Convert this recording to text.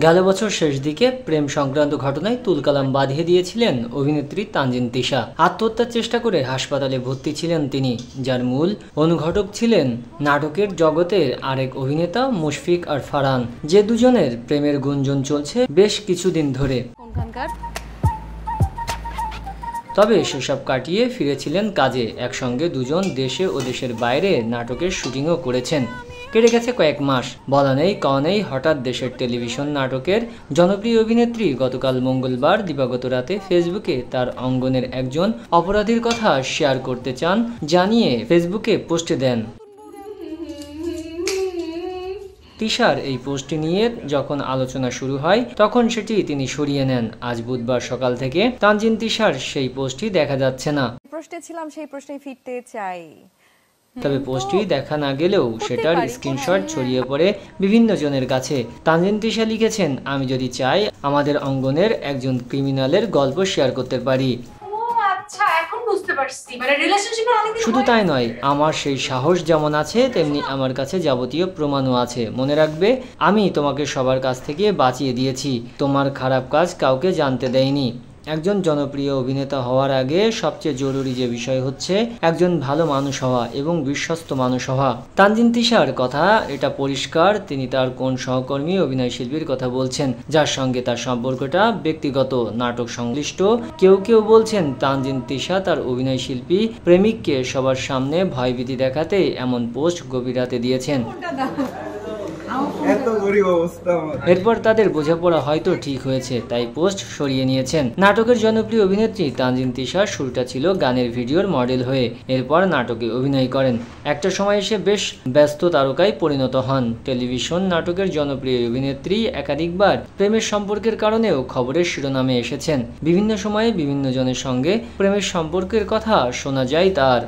গেল বছর শেষ দিকে প্রেম সংক্রান্ত ঘটনায় তুলকালাম বাঁধিয়ে দিয়েছিলেন অভিনেত্রী তানজিন তিশা। আত্মহত্যার চেষ্টা করে হাসপাতালে ভর্তি ছিলেন তিনি, যার মূল অনুঘটক ছিলেন নাটকের জগতের আরেক অভিনেতা মুশফিক আর ফারহান, যে দুজনের প্রেমের গুঞ্জন চলছে বেশ কিছুদিন ধরে। তবে সেসব কাটিয়ে ফিরেছিলেন কাজে। একসঙ্গে দুজন দেশে ও দেশের বাইরে নাটকের শুটিংও করেছেন। কেটে গেছে কয়েক মাস, বলা নেই কওয়া নেই, হঠাৎ দেশের টেলিভিশন নাটকের জনপ্রিয় অভিনেত্রী গতকাল মঙ্গলবার দিবাগত রাতে ফেসবুকে তার অঙ্গনের একজন অপরাধীর কথা শেয়ার করতে চান জানিয়ে ফেসবুকে পোস্টে দেন। তিশার এই পোস্টটি নিয়ে যখন আলোচনা শুরু হয় তখন সেটি তিনি সরিয়ে নেন। আজ বুধবার সকাল থেকে তানজিন তিশার সেই পোস্টটি দেখা যাচ্ছে না। প্রশ্নে ছিলাম, সেই প্রশ্নে ফিরতে চাই। তবে পোস্টটি দেখা না গেলেও সেটার স্ক্রিনশট ছড়িয়ে পড়ে বিভিন্ন জনের কাছে। তানজিন তিশা লিখেছেন, আমি যদি চাই আমাদের অঙ্গনের একজন ক্রিমিনালের গল্প শেয়ার করতে পারি। শুধু তাই নয়, আমার সেই সাহস যেমন আছে তেমনি আমার কাছে যাবতীয় প্রমাণও আছে। মনে রাখবে, আমি তোমাকে সবার কাছ থেকে বাঁচিয়ে দিয়েছি, তোমার খারাপ কাজ কাউকে জানতে দেয়নি। একজন জনপ্রিয় অভিনেতা হওয়ার আগে সবচেয়ে জরুরি যে বিষয় হচ্ছে একজন ভালো মানুষ হওয়া এবং বিশ্বস্ত মানুষ হওয়া। তানজিন তিশার কথা এটা পরিষ্কার, তিনি তার কোন সহকর্মী অভিনয় শিল্পীর কথা বলছেন, যার সঙ্গে তার সম্পর্কটা ব্যক্তিগত, নাটক সংশ্লিষ্ট। কেউ কেউ বলছেন তানজিন তিশা তার অভিনয় শিল্পী প্রেমিককে সবার সামনে ভয়ভীতি দেখাতে এমন পোস্ট গভীর রাতে দিয়েছেন। এরপর তাদের বোঝাপড়া হয়তো ঠিক হয়েছে, তাই পোস্ট সরিয়ে নিয়েছেন। নাটকের জনপ্রিয় অভিনেত্রী তানজিন তিশার শুরুটা ছিল গানের ভিডিওর মডেল হয়ে, এরপর নাটকে অভিনয় করেন। একটা সময় এসে বেশ ব্যস্ত তারকায় পরিণত হন। টেলিভিশন নাটকের জনপ্রিয় অভিনেত্রী একাধিকবার প্রেমের সম্পর্কের কারণেও খবরের শিরোনামে এসেছেন। বিভিন্ন সময়ে বিভিন্ন জনের সঙ্গে প্রেমের সম্পর্কের কথা শোনা যায় তার।